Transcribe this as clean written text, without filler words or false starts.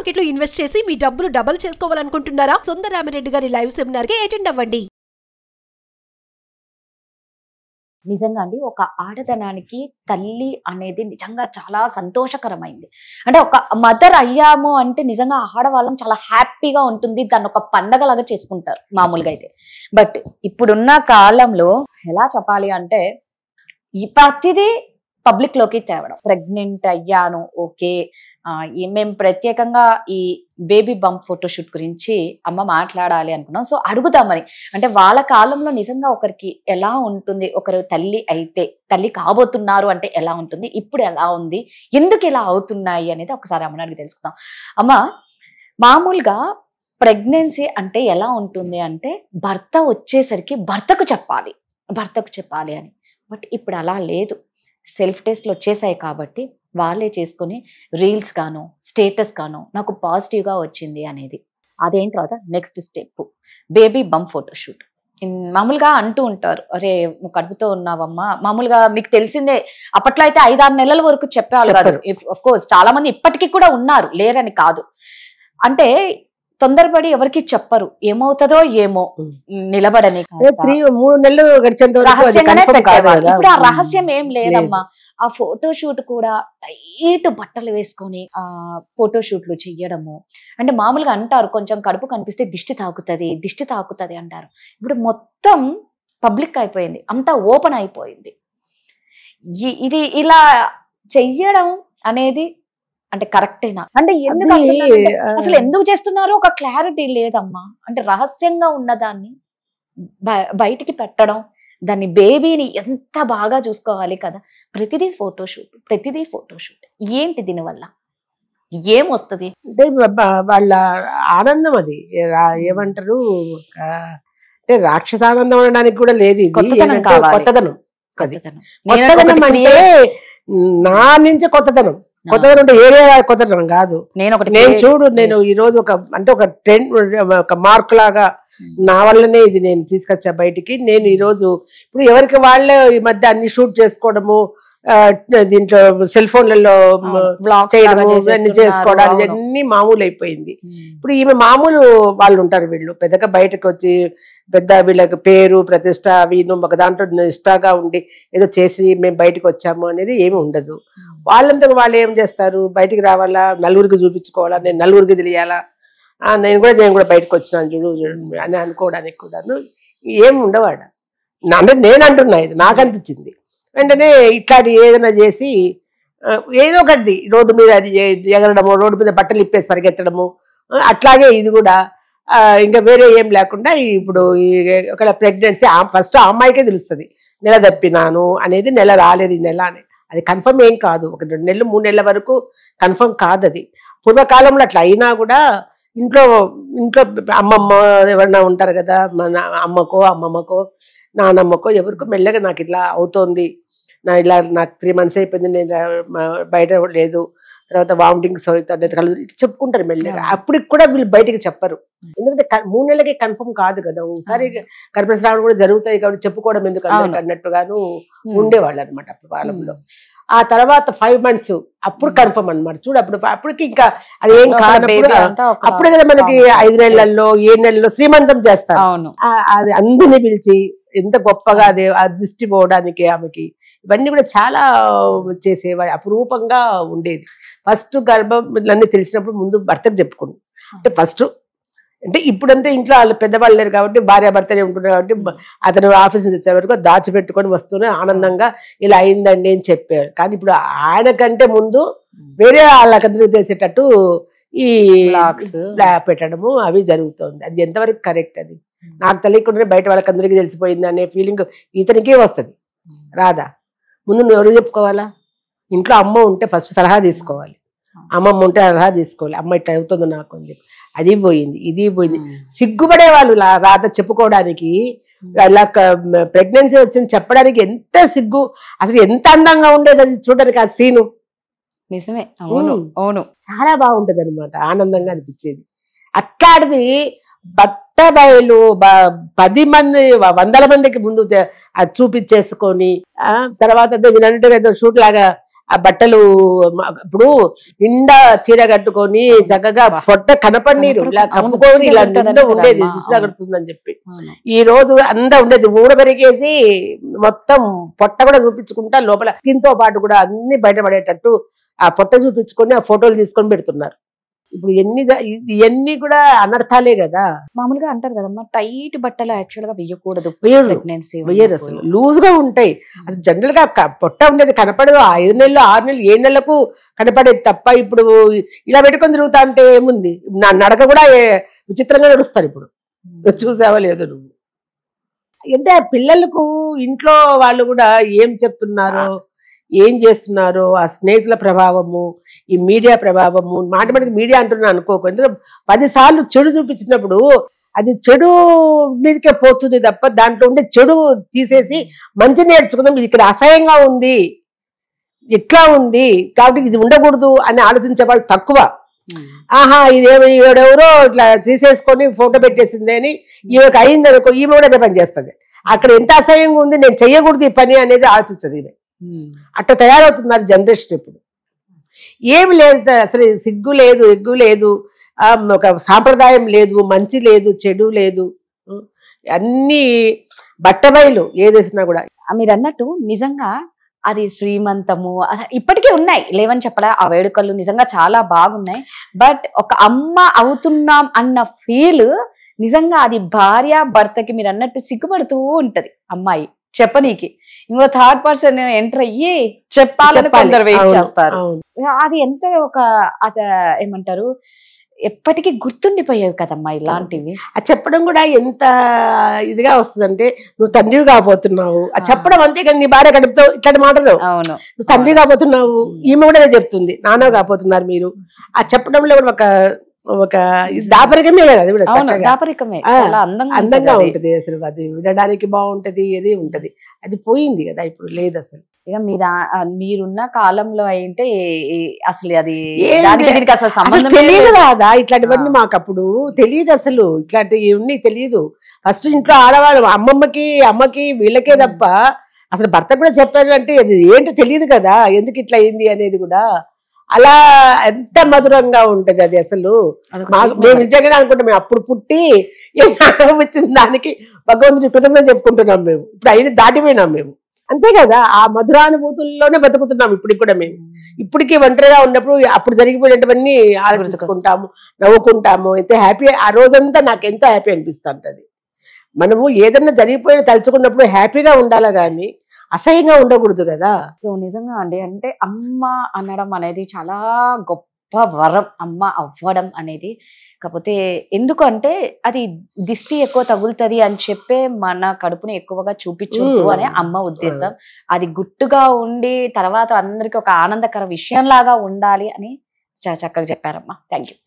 Market లో invest చేసి మీ డబ్బులు డబుల్ చేసుకోవాలనుకుంటున్నారా? సుందరరామిరెడ్డి గారి లైవ్ సెమినార్ కి అటెండ్ అవ్వండి. నిజంగా అండి ఒక ఆడదనానికి తల్లి అనేది నిజంగా చాలా సంతోషకరమైంది. అంటే ఒక మదర్ అయ్యాము అంటే నిజంగా ఆడవాళ్ళం చాలా హ్యాపీగా ఉంటుంది. దాన్ని ఒక పండగలాగా చేసుకుంటారు మామూలుగా అయితే. బట్ ఇప్పుడున్న కాలంలో ఎలా చెప్పాలి అంటే ఈ ప్రతిదీ పబ్లిక్ లోకి తేవడం. ప్రెగ్నెంట్ అయ్యాను, ఓకే, మేము ప్రత్యేకంగా ఈ బేబీ బంప్ ఫోటోషూట్ గురించి అమ్మ మాట్లాడాలి అనుకున్నాం. సో అడుగుదామని. అంటే వాళ్ళ కాలంలో నిజంగా ఒకరికి ఎలా ఉంటుంది, ఒకరు తల్లి అయితే తల్లి కాబోతున్నారు అంటే ఎలా ఉంటుంది, ఇప్పుడు ఎలా ఉంది, ఎందుకు ఇలా అవుతున్నాయి అనేది ఒకసారి అమ్మని అడిగి తెలుసుకుందాం. అమ్మ, మామూలుగా ప్రెగ్నెన్సీ అంటే ఎలా ఉంటుంది అంటే భర్త వచ్చేసరికి భర్తకు చెప్పాలి అని. బట్ ఇప్పుడు అలా లేదు. సెల్ఫ్ టెస్ట్లు వచ్చేసాయి కాబట్టి వాళ్ళే చేసుకుని రీల్స్ గాను స్టేటస్ గాను నాకు పాజిటివ్గా వచ్చింది అనేది. అదేంటి తర్వాత next step baby bump photoshoot. మామూలుగా అంటూ ఉంటారు, అరే నువ్వు కడుపుతో ఉన్నావమ్మా. మామూలుగా మీకు తెలిసిందే, అప్పట్లో అయితే 5-6 నెలల వరకు చెప్పేవాళ్ళు కాదు. ఆఫ్ కోర్స్ చాలా మంది ఇప్పటికీ కూడా ఉన్నారు, లేరని కాదు. అంటే తొందరపడి ఎవరికి చెప్పరు, ఏమవుతుందో ఏమో నిలబడని. 3 నెలలు రహస్యంగానే పెట్టేవాళ్ళు. ఇప్పుడు ఆ రహస్యం ఏం లేదమ్మా. ఆ ఫోటోషూట్ కూడా టైట్ బట్టలు వేసుకొని ఆ ఫోటోషూట్లు చెయ్యడము. అంటే మామూలుగా అంటారు కొంచెం కడుపు కనిపిస్తే దిష్టి తాకుతుంది అంటారు. ఇప్పుడు మొత్తం పబ్లిక్ అయిపోయింది, అంతా ఓపెన్ అయిపోయింది. ఇది ఇలా చెయ్యడం అనేది అంటే కరెక్టేనా? అంటే ఎందుకు అసలు ఎందుకు చేస్తున్నారో ఒక క్లారిటీ లేదమ్మా. అంటే రహస్యంగా ఉన్నదాన్ని బయటికి పెట్టడం, దాన్ని బేబీని ఎంత బాగా చూసుకోవాలి కదా. ప్రతిదీ ఫోటోషూట్ ఏంటి దీనివల్ల ఏమొస్తుంది? అంటే వాళ్ళ ఆనందం అది. ఏమంటారు అంటే రాక్షసానందం అనడానికి కూడా లేదు. కొత్తదనం అంటే నా నుంచి కొత్తదనం అంటే ఏరియా కొత్తదనం కాదు. నేను ఈ రోజు ఒక ట్రెండ్, ఒక మార్క్ లాగా నా వల్లనే ఇది నేను తీసుకొచ్చా బయటికి. నేను ఈ రోజు ఇప్పుడు ఎవరికి వాళ్ళే ఈ మధ్య అన్ని షూట్ చేసుకోవడము, దీంట్లో సెల్ ఫోన్లలో చేసుకోవడానికి అన్ని మామూలు అయిపోయింది. ఇప్పుడు ఈమె మామూలు వాళ్ళు ఉంటారు, వీళ్ళు పెద్దగా బయటకు వచ్చి వీళ్ళకి పేరు ప్రతిష్ట వీళ్ళు ఒక దాంట్లో నిష్ఠగా ఉండి ఏదో చేసి మేము బయటకు వచ్చాము అనేది ఏమి ఉండదు. వాళ్ళంతా వాళ్ళు ఏం చేస్తారు, బయటికి రావాలా, నలుగురికి చూపించుకోవాలా, నేను నలుగురికి తెలియాలా, నేను కూడా బయటకు వచ్చినాను చూడు అని అనుకోవడానికి కూడాను ఏం ఉండవాడ. అంటే నేను అంటున్నా, ఇది నాకు అనిపించింది. వెంటనే ఇట్లాంటి ఏదైనా చేసి ఏదో ఒకటి రోడ్డు మీద ఎగరడము, రోడ్డు మీద బట్టలు ఇప్పేసి పరిగెత్తడము, అట్లాగే ఇది కూడా ఇంకా వేరే ఏం లేకుండా. ఇప్పుడు ఒకవేళ ప్రెగ్నెన్సీ ఫస్ట్ ఆ అమ్మాయికే తెలుస్తుంది, నెల తప్పినాను అనేది, నెల రాలేదు ఈ నెల అని. అది కన్ఫర్మ్ ఏం కాదు. 2 నెలలు 3 నెలల వరకు కన్ఫర్మ్ కాదు అది. పూర్వకాలంలో అట్లా అయినా కూడా ఇంట్లో అమ్మమ్మ ఎవరన్నా ఉంటారు కదా, మన అమ్మమ్మకో నానమ్మకో ఎవరికో మెల్లగా నాకు ఇట్లా అవుతోంది, నాకు 3 months అయిపోయింది, నేను బయట లేదు, తర్వాత వామిటింగ్స్ అవుతుంది చెప్పుకుంటారు మెల్లగా. అప్పటికి కూడా వీళ్ళు బయటికి చెప్పరు, ఎందుకంటే 3 నెలలకే కన్ఫర్మ్ కాదు కదా. ఒకసారి గర్భస్రావం కూడా జరుగుతాయి కాబట్టి చెప్పుకోవడం ఎందుకు అన్నట్టుగాను ఉండేవాళ్ళు అనమాట అప్పుడు కాలంలో. ఆ తర్వాత 5 months అప్పుడు కన్ఫర్మ్ అనమాట. చూడు అప్పటికి ఇంకా అది ఏం కానప్పుడు అప్పుడే కదా మనకి 5 నెలల్లో 7 నెలల్లో శ్రీమంతం చేస్తారు. అది అందరినీ పిలిచి ఎంత గొప్పగా అదే ఆ దృష్టి పోవడానికి ఆమెకి ఇవన్నీ కూడా చాలా చేసేవాడు, అపురూపంగా ఉండేది. ఫస్ట్ గర్భంలన్నీ తెలిసినప్పుడు ముందు భర్తకు చెప్పుకోండి. అంటే ఫస్ట్ అంటే ఇప్పుడంటే ఇంట్లో వాళ్ళు పెద్దవాళ్ళు లేరు కాబట్టి భార్యాభర్తనే ఉంటున్నారు కాబట్టి అతను ఆఫీస్ నుంచి వచ్చే వరకు దాచిపెట్టుకొని వస్తూనే ఆనందంగా ఇలా అయిందండి అని చెప్పారు. కానీ ఇప్పుడు ఆయనకంటే ముందు వేరే వాళ్ళకందరికీ తెలిసేటట్టు ఈ పెట్టడము అవి జరుగుతుంది. అది ఎంతవరకు కరెక్ట్? అది నాకు తెలియకుండానే బయట వాళ్ళకందరికీ తెలిసిపోయింది అనే ఫీలింగ్ ఇతనికే వస్తుంది, రాదా? ముందు నువ్వు ఎవరు చెప్పుకోవాలా? ఇంట్లో అమ్మ ఉంటే ఫస్ట్ సలహా తీసుకోవాలి, అమ్మమ్మ ఉంటే సలహా తీసుకోవాలి, అమ్మ ఇట్లా అవుతుంది నాకు అని చెప్పి. అది పోయింది, ఇది పోయింది. సిగ్గుపడే వాళ్ళు రాత చెప్పుకోవడానికి. ఇలా ప్రెగ్నెన్సీ వచ్చింది చెప్పడానికి ఎంత సిగ్గు, అసలు ఎంత అందంగా ఉండేది అది చూడడానికి ఆ సీను. నిజమే, అవును, చాలా బాగుంటది అనమాట, ఆనందంగా అనిపించేది. అట్లాంటిది బట్టబయలు 10 మంది 100 మందికి ముందు అది చూపించేసుకొని తర్వాత వినంటే షూట్ లాగా ఆ బట్టలు ఇప్పుడు నిండా చీర కట్టుకొని చక్కగా పొట్ట కనపడినీరు ఇలా కప్పుకొని ఇలా నిండా ఉండేది దిష్టి తగులుతుందని చెప్పి. ఈ రోజు అంతా ఉండేది ఊడబెరిగేసి మొత్తం పొట్ట కూడా చూపించుకుంటా లోపల స్కిన్ తో పాటు కూడా అన్ని బయటపడేటట్టు ఆ పొట్ట చూపించుకొని ఆ ఫోటోలు తీసుకొని పెడుతున్నారు. ఇప్పుడు ఇవన్నీ కూడా అనర్థాలే కదా. మామూలుగా అంటారు కదమ్మా టైట్ బట్టలు యాక్చువల్ గా వేయకూడదు, వేయరు అసలు లూజ్ గా ఉంటాయి. అసలు జనరల్ గా పొట్ట ఉండేది కనపడదు 5 నెలలు 6 నెలలు 7 నెలలకు కనపడేది తప్ప ఇప్పుడు ఇలా పెట్టుకొని తిరుగుతా అంటే ఏముంది. నా నడక కూడా విచిత్రంగా నడుస్తారు ఇప్పుడు. చూసావా లేదు నువ్వు? అంటే పిల్లలకు ఇంట్లో వాళ్ళు కూడా ఏం చెప్తున్నారో ఏం చేస్తున్నారో ఆ స్నేహితుల ప్రభావము, ఈ మీడియా ప్రభావము, మాటమాటికి మీడియా అంటున్నా అనుకోకు. ఎందుకంటే 10 సార్లు చెడు చూపించినప్పుడు అది చెడు మీదకే పోతుంది తప్ప దాంట్లో ఉండే చెడు తీసేసి మంచి నేర్చుకుందాం. ఇది ఇక్కడ అసహ్యంగా ఉంది, ఇట్లా ఉంది కాబట్టి ఇది ఉండకూడదు అని ఆలోచించే వాళ్ళు తక్కువ. ఆహా ఇదేమి ఎవరెవరో ఇట్లా తీసేసుకొని ఫోటో పెట్టేసింది అని ఈమెకు అయింది అనుకో, ఈమె కూడా అదే పని చేస్తుంది. అక్కడ ఎంత అసహ్యంగా ఉంది, నేను చెయ్యకూడదు ఈ పని అనేది ఆలోచిస్తుంది ఈమె. అట్లా తయారవుతున్నారు జనరేషన్. ఇప్పుడు ఏమి లేదు, అసలు సిగ్గు లేదు, ఎగ్గు లేదు, ఒక సాంప్రదాయం లేదు, మంచి లేదు, చెడు లేదు, అన్ని బట్టబయలు ఏదేసినా కూడా. మీరు అన్నట్టు నిజంగా అది శ్రీమంతము ఇప్పటికీ ఉన్నాయి, లేవని చెప్పలే. ఆ వేడుకలు నిజంగా చాలా బాగున్నాయి. బట్ ఒక అమ్మ అవుతున్నాం అన్న ఫీల్ నిజంగా అది భార్య భర్తకి మీరు అన్నట్టు సిగ్గుపడుతూ ఉంటది అమ్మాయి చెప్పనీకి. ఇంకో థర్డ్ పర్సన్ ఎంటర్ అయ్యి చెప్పాలని కొందరు వెయిట్ చేస్తారు. అది ఎంత ఒక ఏమంటారు ఎప్పటికీ గుర్తుండిపోయేవి కదమ్మా ఇలాంటివి. అది చెప్పడం కూడా ఎంత ఇదిగా వస్తుందంటే, నువ్వు తండ్రివి కాబోతున్నావు అది చెప్పడం అంతే. కానీ నీ భార్య గడుపుతావు ఇట్లాంటి మాటలు. అవును, నువ్వు తండ్రి కాబోతున్నావు, ఈమె కూడా చెప్తుంది నాన్న కాబోతున్నారు మీరు. ఆ చెప్పడంలో కూడా ఒక దాపరికమే కదా, అది కూడా అందంగా ఉంటది. అసలు అది వినడానికి బాగుంటది, ఏది ఉంటది. అది పోయింది కదా, ఇప్పుడు లేదు అసలు. ఇక మీరున్న కాలంలో అయితే అసలు అది అసలు సంబంధం తెలియదు కదా. ఇట్లాంటివన్నీ మాకు అప్పుడు తెలియదు అసలు, ఇట్లాంటివన్నీ తెలియదు. ఫస్ట్ ఇంట్లో ఆడవాళ్ళు అమ్మకి వీళ్ళకే తప్ప అసలు భర్త కూడా చెప్పారు అంటే అది ఏంటో తెలియదు కదా, ఎందుకు ఇట్లా అయింది అనేది కూడా. అలా ఎంత మధురంగా ఉంటది అది అసలు. మేము నిజంగానే అనుకుంటాం, మేము అప్పుడు పుట్టి వచ్చిన దానికి భగవంతుని కృతజ్ఞత చెప్పుకుంటున్నాం మేము. ఇప్పుడు అయినా దాటిపోయినాం మేము, అంతే కదా. ఆ మధురానుభూతుల్లోనే బతుకుతున్నాం ఇప్పటికి కూడా మేము. ఇప్పటికీ ఒంటరిగా ఉన్నప్పుడు అప్పుడు జరిగిపోయినటువన్నీ ఆలోచించుకుంటాము, నవ్వుకుంటాము, ఎంతో హ్యాపీ. ఆ రోజంతా నాకు ఎంతో హ్యాపీ అనిపిస్తూ ఉంటది. మనము ఏదన్నా జరిగిపోయిన తలుచుకున్నప్పుడు హ్యాపీగా ఉండాలా గానీ అసహ్యంగా ఉండకూడదు కదా. సో నిజంగా అండి, అంటే అమ్మ అనడం అనేది చాలా గొప్ప వరం, అమ్మ అవ్వడం అనేది. కాకపోతే ఎందుకు అంటే అది దిష్టి ఎక్కువ తగులుతుంది అని చెప్పే మన కడుపుని ఎక్కువగా చూపించొద్దు అనే అమ్మ ఉద్దేశం. అది గుట్టుగా ఉండి తర్వాత అందరికి ఒక ఆనందకర విషయంలాగా ఉండాలి అని చాలా చక్కగా చెప్పారమ్మా. Thank you.